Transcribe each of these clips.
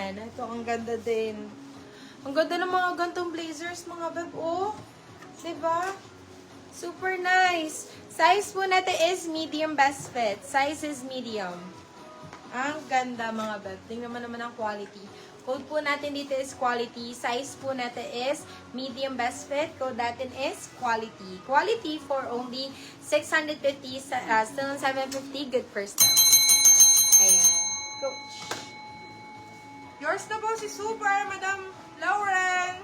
Ayan. Ito, ang ganda din. Ang ganda ng mga gantong blazers, mga beb. Oh, diba? Super nice. Size po natin is medium best fit. Size is medium. Ang ganda, mga beb. Tingnan mo naman ang quality. Code po natin dito is quality. Size po natin is medium best fit. Code natin is quality. Quality for only 650, still on 750. Good first step. Ayan. Coach. Yours na po si Super, Madam Lauren.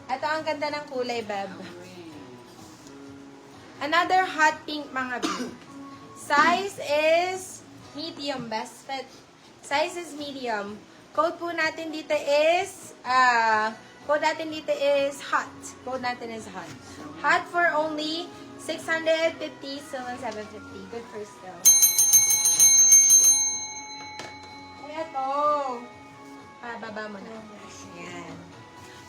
Ito ang ganda ng kulay, beb. Another hot pink, mga beb. Size is medium, best fit. Size is medium. Code po natin dito is, hot. Code natin is hot. Hot for only 650, still on 750. Good first still. Ito. Baba mo na. Ayan.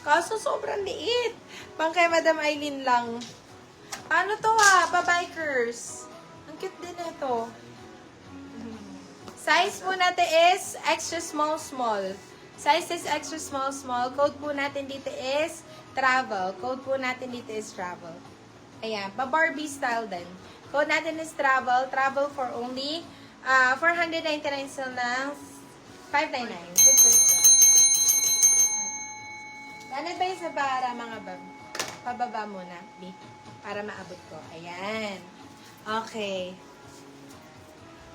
Kaso sobrang liit. Pang kay Madam Aileen lang. Ano to pa-bikers? Ang cute din ito. Size po natin is extra small, small. Size is extra small, small. Code po natin dito is travel. Code po natin dito is travel. Ayan. Pa-Barbie style din. Code natin is travel. Travel for only 499 still ng 599. Good for you. Ano ba yung sa para, mga bab? Pababa muna, B. Para maabot ko. Ayan. Okay.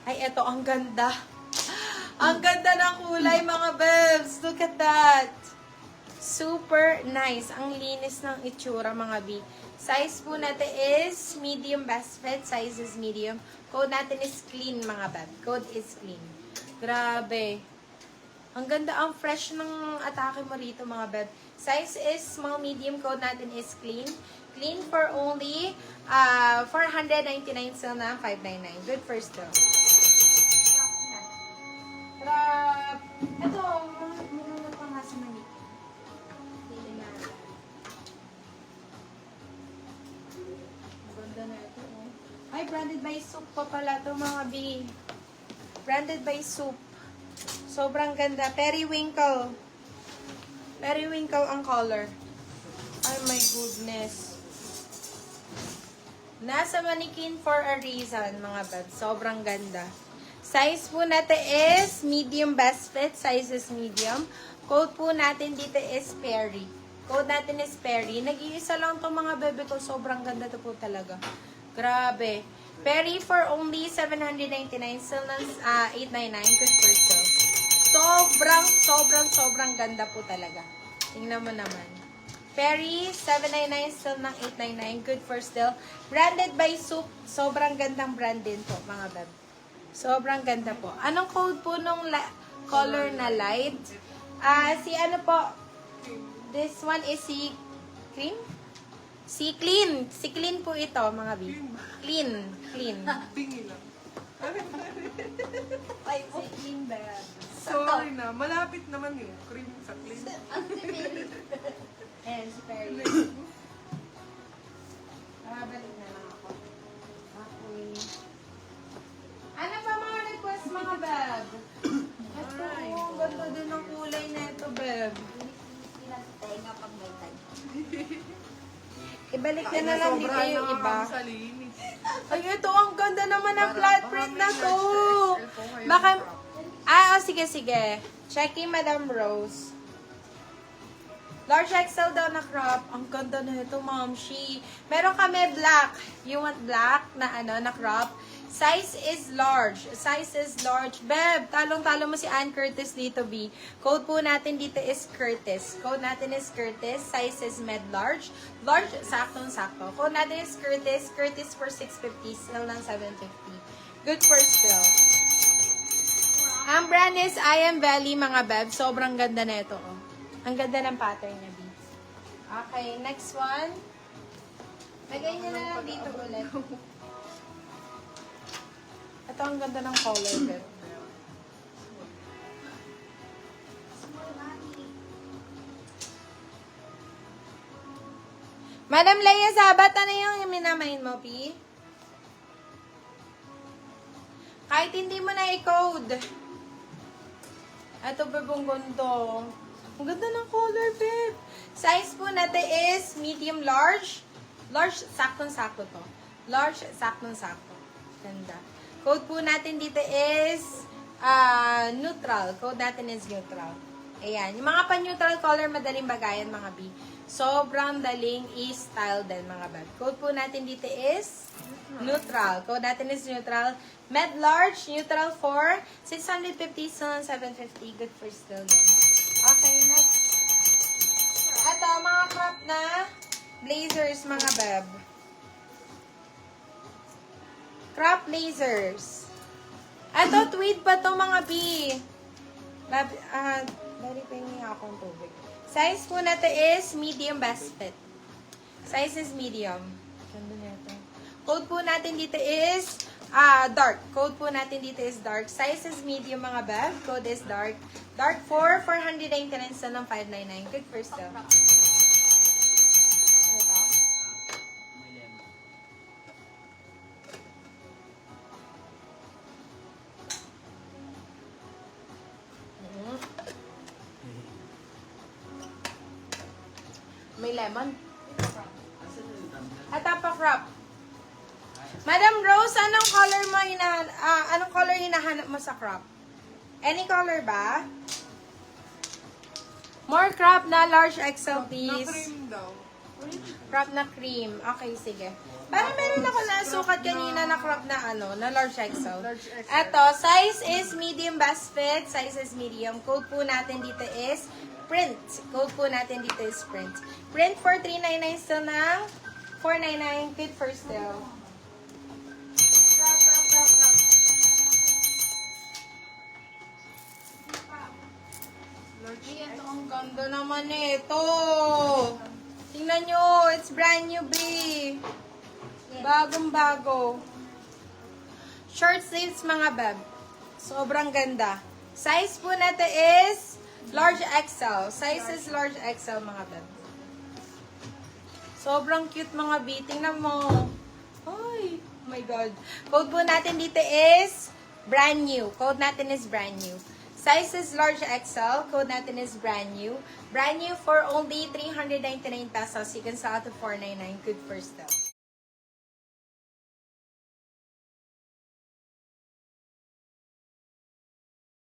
Ay, eto, ang ganda. Ang ganda ng kulay, mga babs. Look at that. Super nice. Ang linis ng itsura, mga B. Size po natin is medium best fit. Size is medium. Code natin is clean, mga bab. Code is clean. Grabe. Ang ganda, ang fresh ng atake mo rito, mga beb. Size is small, medium. Code natin is clean. Clean for only 499 still na 599. Good first though. Trap. Ito, muna pa nga sa manip. Hindi na. Ganda na ito. Oh. Ay, branded by Soup pa pala ito, mga B. Branded by Soup. Sobrang ganda. Periwinkle. Periwinkle ang color. Ay, my goodness. Nasa mannequin for a reason, mga beb. Sobrang ganda. Size po natin is medium best fit. Size is medium. Code po natin dito is Perry. Code natin is Perry. Nag-iisa lang itong mga bebe ko. Sobrang ganda to po talaga. Grabe. Perry for only 799. Still ng 899. Good for sale. Sobrang ganda po talaga. Tingnan mo naman. Perry, 799, still ng 899. Good for still. Branded by Soup. Sobrang gandang brand din po, mga beb. Sobrang ganda po. Anong code po nung color na light? Si ano po? This one is si cream? Si clean. Si clean po ito, mga beb. Clean. Bingi lang. Ay, si clean ba? Sorry na. Malapit naman eh. Cream sa clean. Ayan, si Perry. Nakabalik na lang ako. Okay. Ano pa mga request, mga beb? Ito, ang ganda din ng kulay na ito, beb. Pinatay nga pag may tag. Ibalik na lang dito yung iba. Sa linis. Ay, ito, ang ganda naman ng flat print na to. Baka, sige. Checking Madam Rose. Large XL daw na crop. Ang ganda na ito, Ma'am Shi. Meron kami black. You want black na na crop? Size is large. Size is large. Beb, talong-talo mo si Ann Curtis dito, B. Code po natin dito is Curtis. Code natin is Curtis. Size is med-large. Large, saktong-sakto. Code natin is Curtis. Curtis for 650. Still ng 750. Good for still. Ang brand is I Am Valley, mga beb. Sobrang ganda na ito, oh. Ang ganda ng pattern niya, B. Okay, next one. Lagay niya na lang dito ulit. Ito ang ganda ng color, beb. Madam Leia Sabat, ano yung minamain mo, P? Kahit hindi mo na i-code. Ito, babe, ang ganda. Ang ganda ng color, babe. Size po natin is medium large. Large, saktong-sakto to. Large, saktong-sakto. Ganda. Code po natin dito is neutral. Code natin is neutral. Ayan. Yung mga pa-neutral color, madaling bagayan, mga B. Sobrang daling i-style din, mga bag. Code po natin dito is neutral. Code natin is neutral. Med large, neutral for 650 to 750. Good for still din. Okay, next. Ito, mga crop na blazers, mga beb. Crop blazers. Ito, tweed pa to, mga B. Dali pa yung akong tubig. Size po natin is medium best fit. Size is medium. Ganda na ito. Code po natin dito is dark. Code po natin dito is dark. Size is medium, mga beb. Code is dark. Dark for 499 sa ng 599. Good for still. Ito. May lemon. At pa crop. Madam Rose, anong color mo anong color hinahanap mo sa crop? Any color ba? More crop na large XL, Na please. cream daw. Crop na cream. Okay, sige. Parang meron ako nasukat kanina na crop na na large XL. Large XL. Eto, size is medium best fit. Size is medium. Code po natin dito is print. Code po natin dito is print. Print for 399 still ng 499. Good for still. Large Ay, ito ang ganda naman ito. Tingnan nyo, it's brand new, babe. Bagong-bago. Short sleeves, mga beb. Sobrang ganda. Size po natin is large XL. Size is large XL, mga beb. Sobrang cute, mga B. Tingnan mo. Ay, oh my God. Code po natin dito is brand new. Code natin is brand new. Size is large XL. Code natin is brand new. Brand new for only 399 pesos. You can sell it to 499. Good for still.